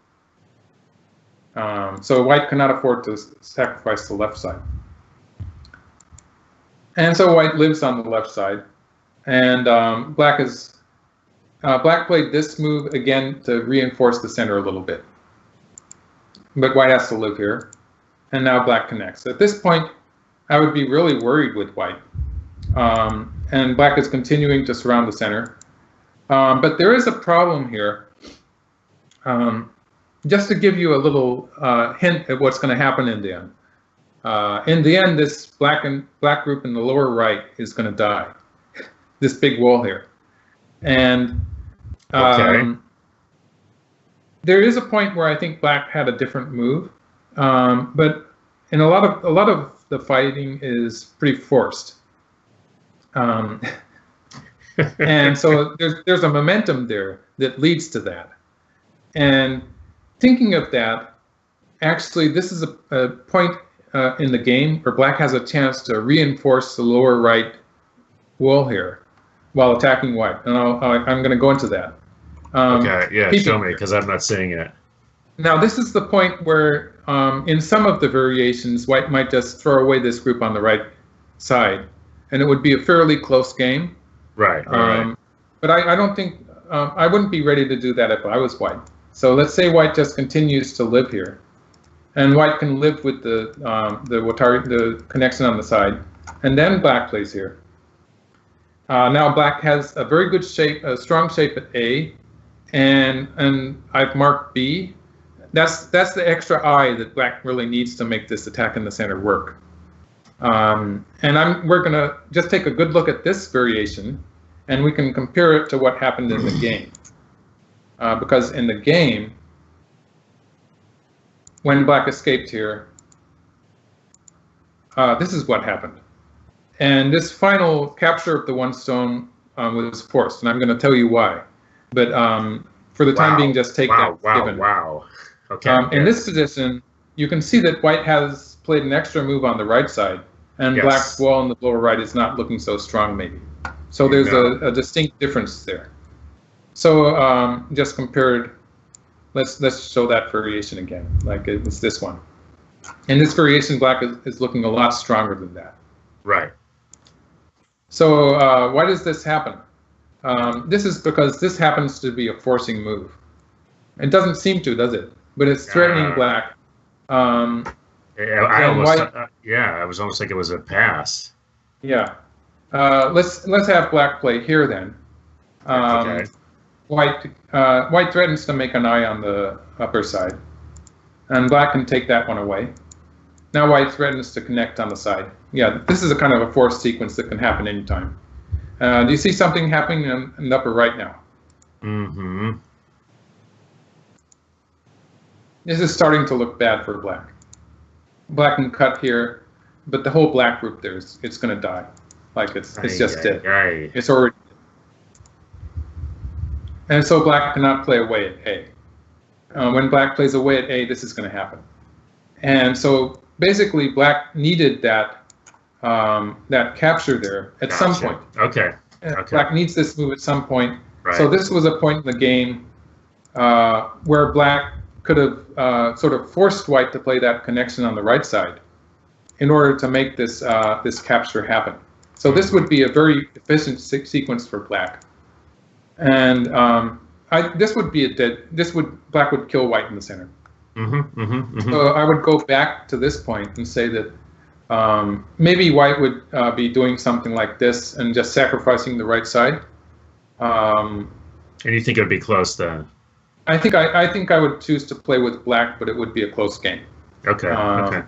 So white cannot afford to sacrifice the left side. And so white lives on the left side, and black played this move again to reinforce the center a little bit. But white has to live here, and now black connects. At this point, I would be really worried with white, and black is continuing to surround the center. But there is a problem here. just to give you a little hint at what's going to happen in the end. In the end, this black group in the lower right is going to die. This big wall here, and there is a point where I think black had a different move, but in a lot of the fighting is pretty forced, and so there's a momentum there that leads to that. And thinking of that, actually, this is a point in the game where black has a chance to reinforce the lower right wall here while attacking white, and I'm going to go into that. Okay, yeah, show me, because I'm not seeing it. Now, this is the point where, in some of the variations, white might just throw away this group on the right side, and it would be a fairly close game. Right. But I don't think, I wouldn't be ready to do that if I was white. So let's say white just continues to live here, and white can live with the connection on the side, and then black plays here. Now black has a very good shape, a strong shape at A, and I've marked B. That's the extra I that black really needs to make this attack in the center work. And we're gonna just take a good look at this variation, and we can compare it to what happened in the game. Because in the game, when black escaped here, this is what happened. And this final capture of the one stone was forced, and I'm going to tell you why. But for the time being, just take that given. Wow. Okay. In this position, you can see that white has played an extra move on the right side, and black's wall in the lower right is not looking so strong, maybe. So there's a distinct difference there. So just compared, let's show that variation again, like it's this one. In this variation, black is looking a lot stronger than that. Right. So why does this happen? This is because this happens to be a forcing move. It doesn't seem to, does it? But it's threatening black. I was almost like it was a pass. Yeah. Let's have black play here then. Okay. White threatens to make an eye on the upper side, and black can take that one away. Now white threatens to connect on the side. Yeah, this is a kind of a forced sequence that can happen anytime. Do you see something happening in the upper right now? Mm-hmm. This is starting to look bad for black. Black can cut here, but the whole black group there it's going to die. Like it's just dead. It's already. And so black cannot play away at A. When black plays away at A, this is going to happen. And so basically, black needed that capture there at some point. Okay. Black needs this move at some point. Right. So this was a point in the game where black could have sort of forced white to play that connection on the right side in order to make this this capture happen. So this would be a very efficient sequence for black. And this would be black would kill white in the center. So I would go back to this point and say that maybe white would be doing something like this and just sacrificing the right side. And you think it would be close then? I think I would choose to play with black, but it would be a close game. Okay. Okay.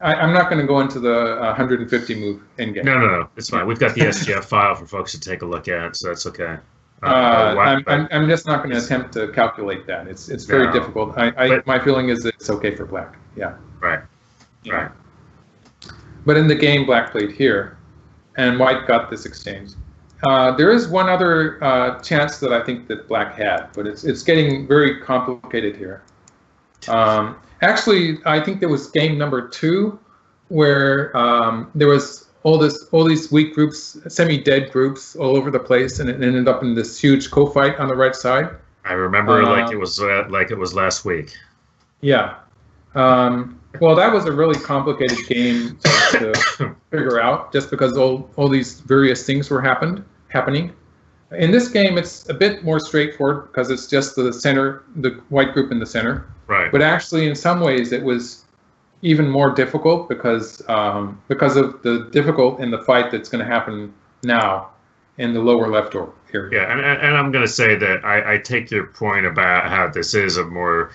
I'm not going to go into the 150 move in game. No, it's fine. We've got the SGF file for folks to take a look at, so that's okay. I'm just not going to attempt to calculate that. It's very difficult. My feeling is that it's okay for black. Yeah. Right. Right. But in the game, black played here, and white got this exchange. There is one other chance that I think that black had, but it's getting very complicated here. Actually, I think there was game number 2 where there was all these weak groups, semi-dead groups all over the place, and it ended up in this huge co-fight on the right side. I remember like it was last week. Yeah. Well, that was a really complicated game to figure out, just because all these various things were happening. In this game, it's a bit more straightforward because it's just the white group in the center. Right. But actually, in some ways, it was even more difficult because of the difficult in the fight that's going to happen now. in the lower left area. Yeah, and I'm going to say that I take your point about how this is a more,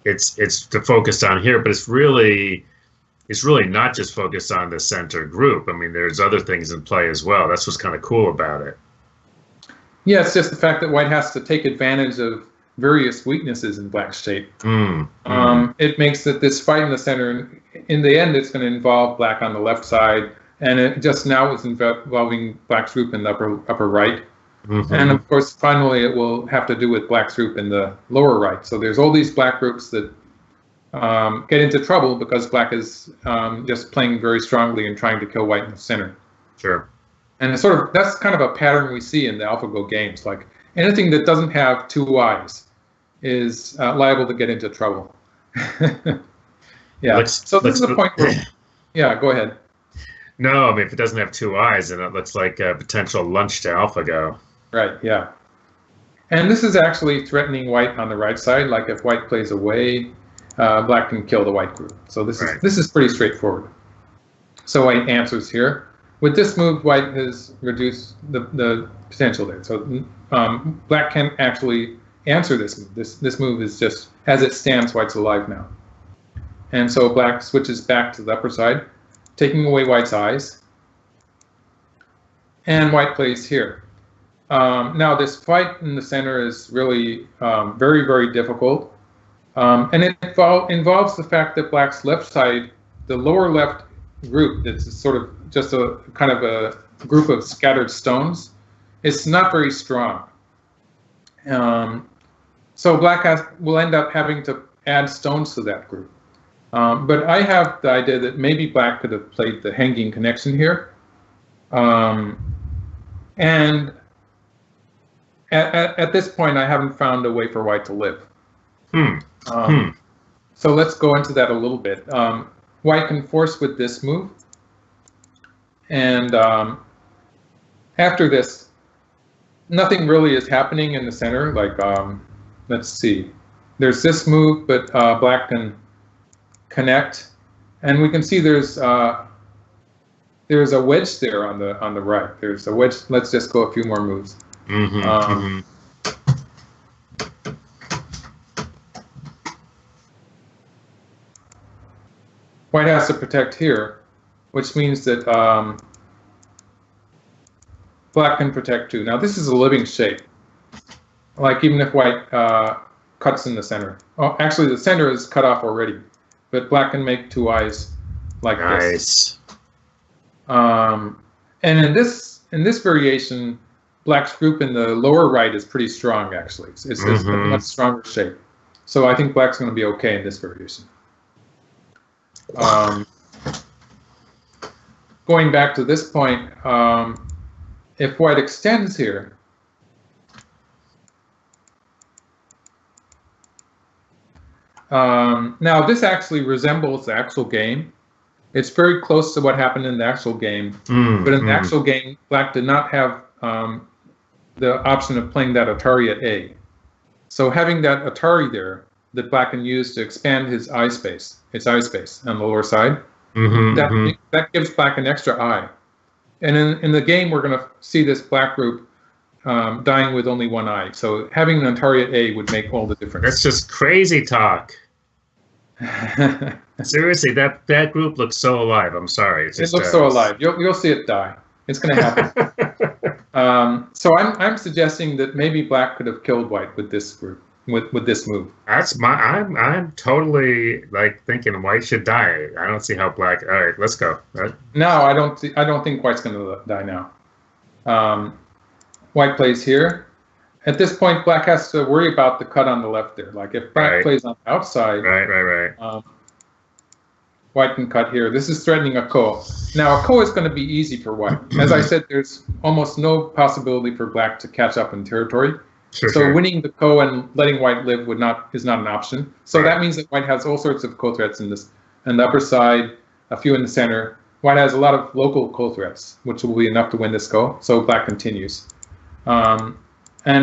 it's to focus on here, but it's really not just focused on the center group. I mean, there's other things in play as well. That's what's kind of cool about it. Yeah, it's just the fact that white has to take advantage of various weaknesses in black's shape. It makes that this fight in the center, in the end, it's going to involve black on the left side, and it just now is involving black's group in the upper right. And of course, finally, it will have to do with black's group in the lower right. So there's all these black groups that get into trouble because black is just playing very strongly and trying to kill white in the center. Sure. And it's that's kind of a pattern we see in the AlphaGo games. Like anything that doesn't have two eyes is liable to get into trouble. Yeah. So this is the point where, yeah, go ahead. No, I mean, if it doesn't have two eyes, then it looks like a potential lunch to AlphaGo. Right, yeah. And this is actually threatening white on the right side. Like if white plays away, black can kill the white group. So this is pretty straightforward. So white answers here. With this move, white has reduced the potential there. So black can actually answer this move. This move is just, as it stands, white's alive now. And so black switches back to the upper side, taking away white's eyes. And white plays here. Now this fight in the center is really very, very difficult. And it involves the fact that black's left side, the lower left group, that's sort of just a kind of a group of scattered stones, it's not very strong. So black will end up having to add stones to that group. But I have the idea that maybe black could have played the hanging connection here. And at this point, I haven't found a way for white to live. So let's go into that a little bit. White can force with this move. And after this, nothing really is happening in the center. Like, let's see. There's this move, but black can connect. And we can see there's a wedge there on the right. There's a wedge. Let's just go a few more moves. White has to protect here, which means that black can protect too. Now this is a living shape. Like even if white cuts in the center. Oh, actually the center is cut off already, but black can make two eyes like this. And in this variation, black's group in the lower right is pretty strong actually. It's a much stronger shape. So I think black's going to be okay in this variation. Going back to this point, if white extends here, now this actually resembles the actual game. It's very close to what happened in the actual game, but in the actual game, black did not have the option of playing that Atari at A. So having that Atari there that black can use to expand its eye space on the lower side, that gives black an extra eye. And in the game, we're going to see this black group dying with only one eye. So having an Atari at A would make all the difference. That's just crazy talk. Seriously, that group looks so alive. I'm sorry. It looks so alive. You'll see it die. It's going to happen. So I'm suggesting that maybe black could have killed white with this group. With this move. I'm totally like thinking white should die. I don't see how black. All right, let's go. No, I don't think white's going to die now. White plays here. At this point, black has to worry about the cut on the left there. Like if black plays on the outside, white can cut here. This is threatening a ko. Now a ko is going to be easy for white. As I said, there's almost no possibility for black to catch up in territory. So winning the ko and letting white live is not an option. So that means that white has all sorts of ko threats in the upper side, a few in the center. White has a lot of local ko threats, which will be enough to win this ko. So black continues. And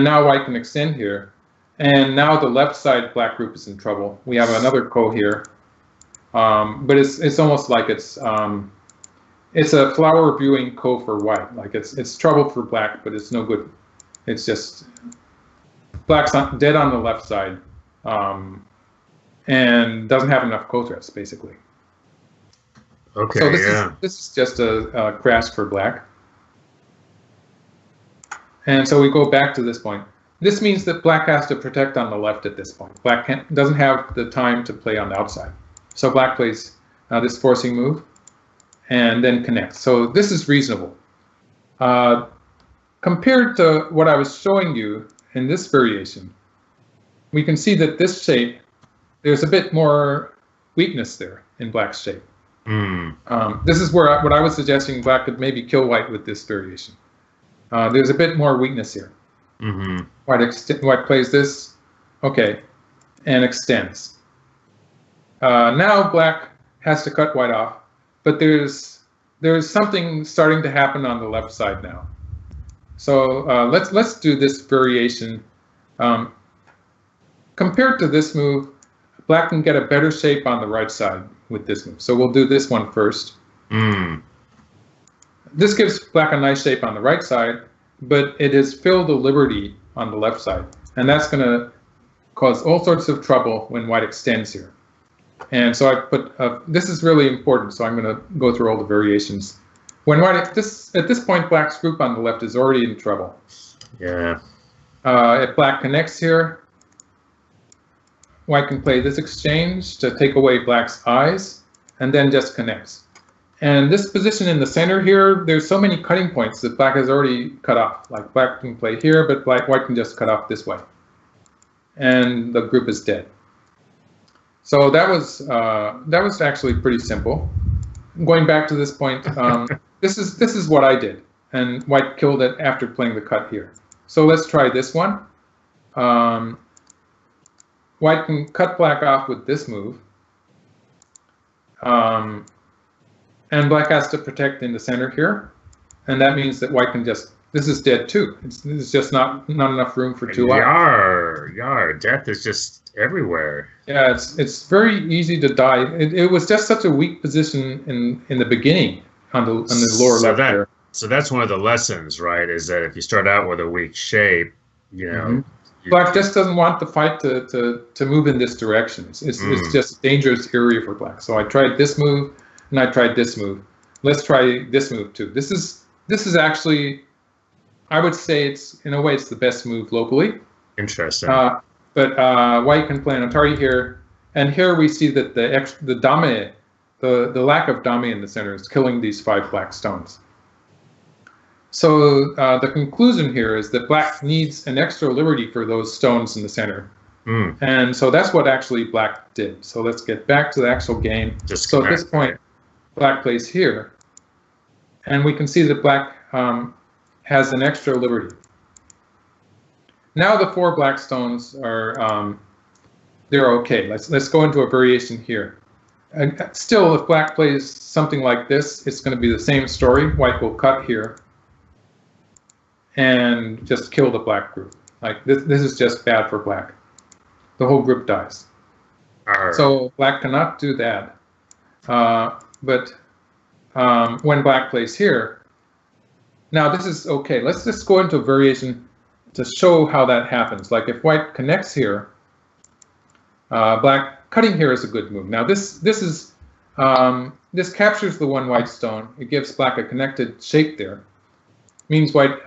now white can extend here. And now the left side black group is in trouble. We have another ko here. But it's almost like it's It's a flower viewing ko for white. Like it's trouble for black, but it's no good. It's just black's dead on the left side, and doesn't have enough ko threats basically. Okay. So this is just a crash for black. And so we go back to this point. This means that black has to protect on the left at this point. Black doesn't have the time to play on the outside. So black plays this forcing move and then connects. So this is reasonable. Compared to what I was showing you in this variation, we can see that this shape, there's a bit more weakness there in black's shape. This is where what I was suggesting black could maybe kill white with this variation. There's a bit more weakness here. White plays this, okay, and extends. Now black has to cut white off, but there's something starting to happen on the left side now. So let's do this variation. Compared to this move, black can get a better shape on the right side with this move. So we'll do this one first. This gives black a nice shape on the right side, but it has filled a liberty on the left side. And that's going to cause all sorts of trouble when white extends here. And so I put, this is really important, so I'm going to go through all the variations. When white, at this point, black's group on the left is already in trouble. Yeah. If black connects here, white can play this exchange to take away black's eyes, and then just connects. And this position in the center here, there's so many cutting points that black has already cut off. Like black can play here, but white can just cut off this way. And the group is dead. So that was actually pretty simple. Going back to this point, this is what I did, and white killed it after playing the cut here. So let's try this one. White can cut black off with this move. And black has to protect in the center here. And that means that white can just, this is dead too. There's just not enough room for two lives. Yar, death is just everywhere. Yeah, it's very easy to die. It was just such a weak position in the beginning on the lower left there. So that's one of the lessons, right? Is that if you start out with a weak shape, you know, black just doesn't want the fight to move in this direction. It's just a dangerous area for black. So I tried this move, and I tried this move. Let's try this move too. This is actually, I would say it's in a way it's the best move locally. Interesting. But white can play an Atari here, and here we see that the dame, the lack of dame in the center is killing these 5 black stones. So the conclusion here is that black needs an extra liberty for those stones in the center. And so that's what actually black did. So let's get back to the actual game. So at this point, black plays here, and we can see that black has an extra liberty. Now the 4 black stones are they're okay. Let's go into a variation here. Still, if black plays something like this, it's going to be the same story. White will cut here and just kill the black group. Like this is just bad for black. The whole group dies. So black cannot do that. But when black plays here, now this is okay. Let's just go into a variation to show how that happens. Like if white connects here, black cutting here is a good move. Now this captures the 1 white stone. It gives black a connected shape there. Means white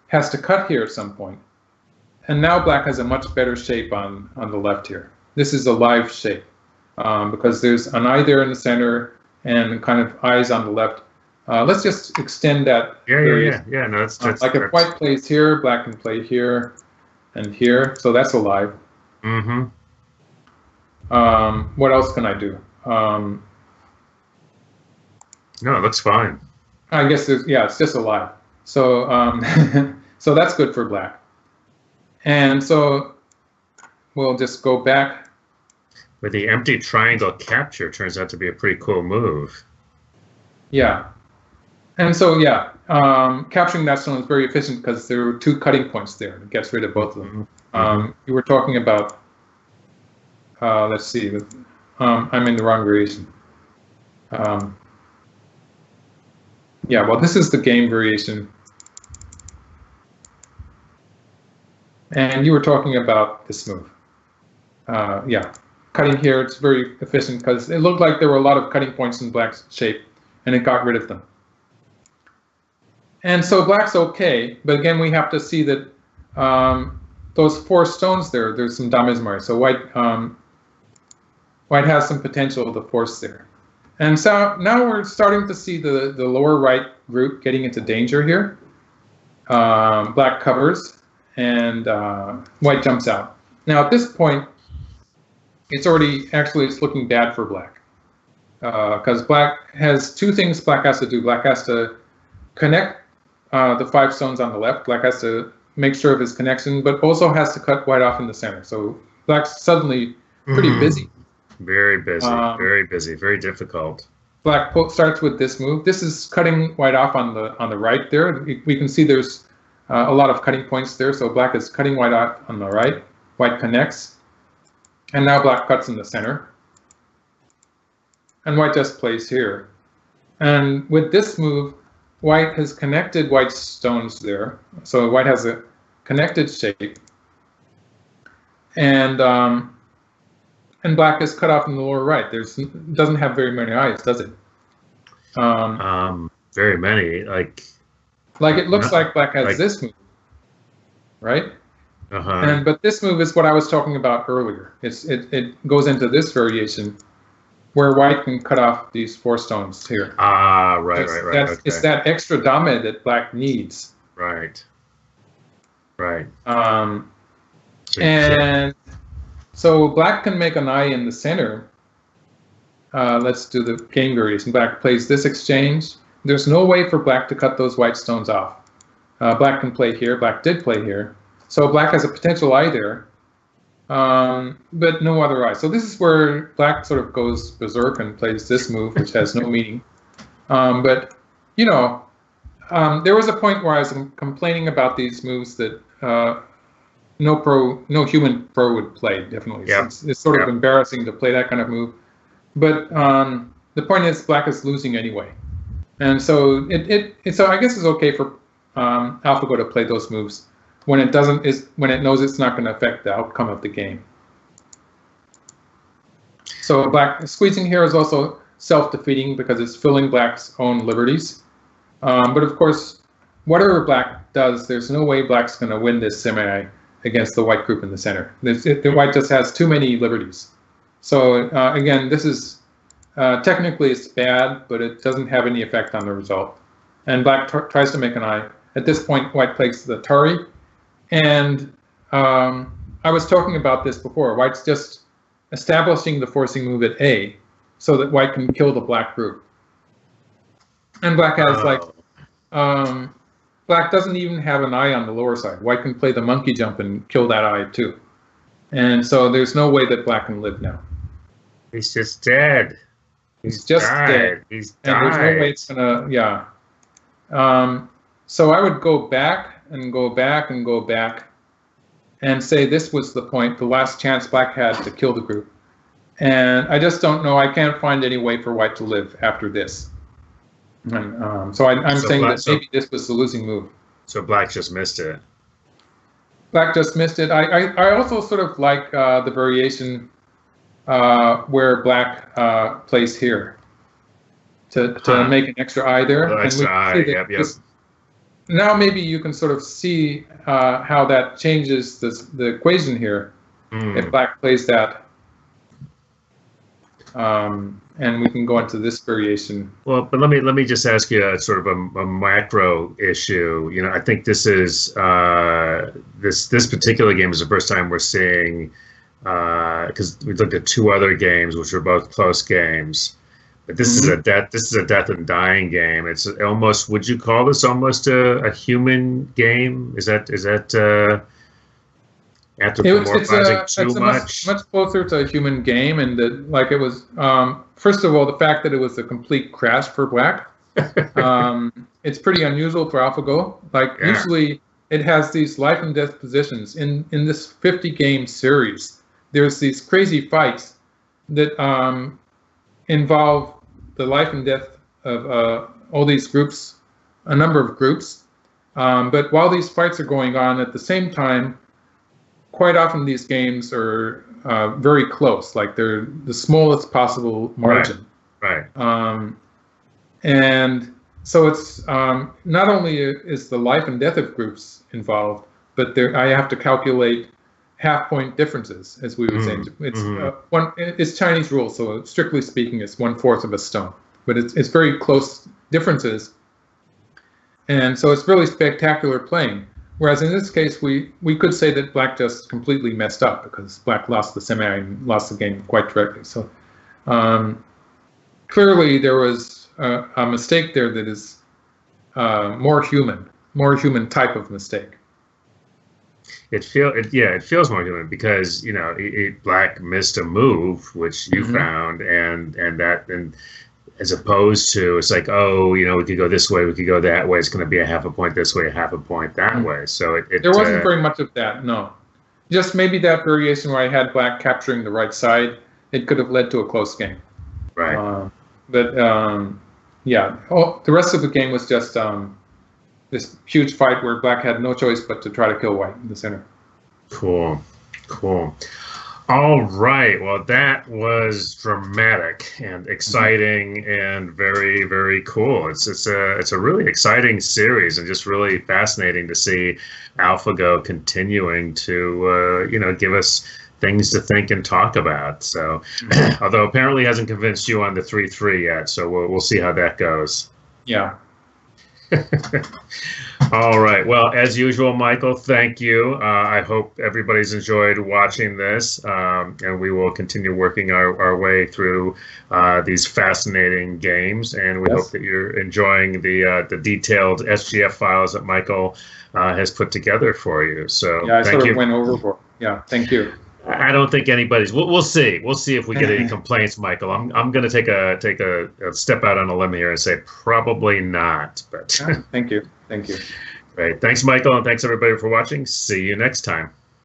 has to cut here at some point. And now black has a much better shape on the left here. This is a live shape because there's an eye there in the center and kind of eyes on the left. Let's just extend that. Yeah. No, that's like if white plays here, black can play here and here. So that's alive. What else can I do? No, it looks fine. I guess it's just alive. So so that's good for black. And so we'll just go back. But the empty triangle capture turns out to be a pretty cool move. Yeah. And so, yeah, capturing that stone is very efficient because there were 2 cutting points there. It gets rid of both of them. You were talking about, let's see, I'm in the wrong variation. Yeah, well, this is the game variation. And you were talking about this move. Yeah, cutting here, it's very efficient because it looked like there were a lot of cutting points in black's shape, and it got rid of them. And so black's okay, but again, we have to see that those 4 stones there, there's some damage. So white has some potential to force there. And so now we're starting to see the lower right group getting into danger here. Black covers, and white jumps out. Now at this point, it's looking bad for black. Because black has 2 things black has to do. Black has to connect the 5 stones on the left. Black has to make sure of his connection, but also has to cut white off in the center. So black's suddenly pretty busy. Very busy, very difficult. Black starts with this move. This is cutting white off on the right there. We can see there's a lot of cutting points there. So black is cutting white off on the right. White connects, and now black cuts in the center. And white just plays here. And with this move, white has connected white's stones there. So white has a connected shape. And black is cut off in the lower right. Doesn't have very many eyes, does it? Very many. Like it looks like black has this move, right? But this move is what I was talking about earlier. It goes into this variation where white can cut off these 4 stones here. Right. Okay. It's that extra dame that black needs. Right. And so black can make an eye in the center. Let's do the game variation. Black plays this exchange. There's no way for black to cut those white stones off. Black can play here. Black did play here. So black has a potential eye there, but no other eye. So this is where black sort of goes berserk and plays this move, which has no meaning. But, you know, there was a point where I was complaining about these moves that no human pro would play, definitely. Yep. It's sort of embarrassing to play that kind of move. But the point is black is losing anyway. And so so I guess it's okay for AlphaGo to play those moves when it knows it's not going to affect the outcome of the game. So black squeezing here is also self-defeating because it's filling black's own liberties. But of course, whatever black does, there's no way black's going to win this semi against the white group in the center. The white just has too many liberties. So again, this is technically it's bad, but it doesn't have any effect on the result. And black tries to make an eye. At this point, white plays the Tari. And I was talking about this before. White's just establishing the forcing move at A so that white can kill the black group. And black has black doesn't even have an eye on the lower side. White can play the monkey jump and kill that eye too. And so there's no way that black can live now. He's just dead. He's just dead. He's died. And there's no way it's gonna, yeah. So I would go back and go back and go back and say this was the point, the last chance black had to kill the group. And I just don't know. I can't find any way for white to live after this. And, so I'm saying that maybe this was the losing move. So black just missed it. Black just missed it. I also sort of like the variation where black plays here to make an extra eye there. Extra eye, yep. Now maybe you can sort of see how that changes the equation here if black plays that. And we can go into this variation. Well, but let me just ask you a sort of a macro issue. You know, I think this is this particular game is the first time we're seeing, because we looked at 2 other games which were both close games. But this is a death and dying game. It's almost, would you call this almost a human game? Is that anthropomorphizing too much? Much closer to a human game, and that like it was. First of all, the fact that it was a complete crash for black. It's pretty unusual for AlphaGo. Like usually, it has these life and death positions. In this 50-game series, there's these crazy fights that involve the life and death of all these groups a number of groups. But while these fights are going on, at the same time, quite often these games are very close, like they're the smallest possible margin. Right. And so it's not only is the life and death of groups involved, but I have to calculate half-point differences, as we would say. It's it's Chinese rule, so strictly speaking, it's 1/4 of a stone. But it's very close differences, and so it's really spectacular playing. Whereas in this case, we could say that Black just completely messed up because Black lost the semi and lost the game quite directly. So clearly there was a mistake there that is more human type of mistake. It feels more human because Black missed a move which you found, and as opposed to, it's like, oh, we could go this way, we could go that way. It's going to be a half a point this way, a half a point that way. So there wasn't very much of that, no. Just maybe that variation where I had Black capturing the right side, it could have led to a close game. Right. Yeah, the rest of the game was just this huge fight where Black had no choice but to try to kill White in the center. Cool. All right. Well, that was dramatic and exciting and very, very cool. It's a really exciting series and just really fascinating to see AlphaGo continuing to give us things to think and talk about. So, although apparently hasn't convinced you on the 3-3 yet, so we'll see how that goes. Yeah. All right. Well, as usual, Michael, thank you. I hope everybody's enjoyed watching this, and we will continue working our way through these fascinating games. And we hope that you're enjoying the detailed SGF files that Michael has put together for you. So yeah, I sort of went overboard. Yeah, thank you. I don't think anybody's. We'll see. We'll see if we get any complaints, Michael. I'm going to take a step out on a limb here and say probably not. But thank you. Great. Thanks, Michael, and thanks everybody for watching. See you next time.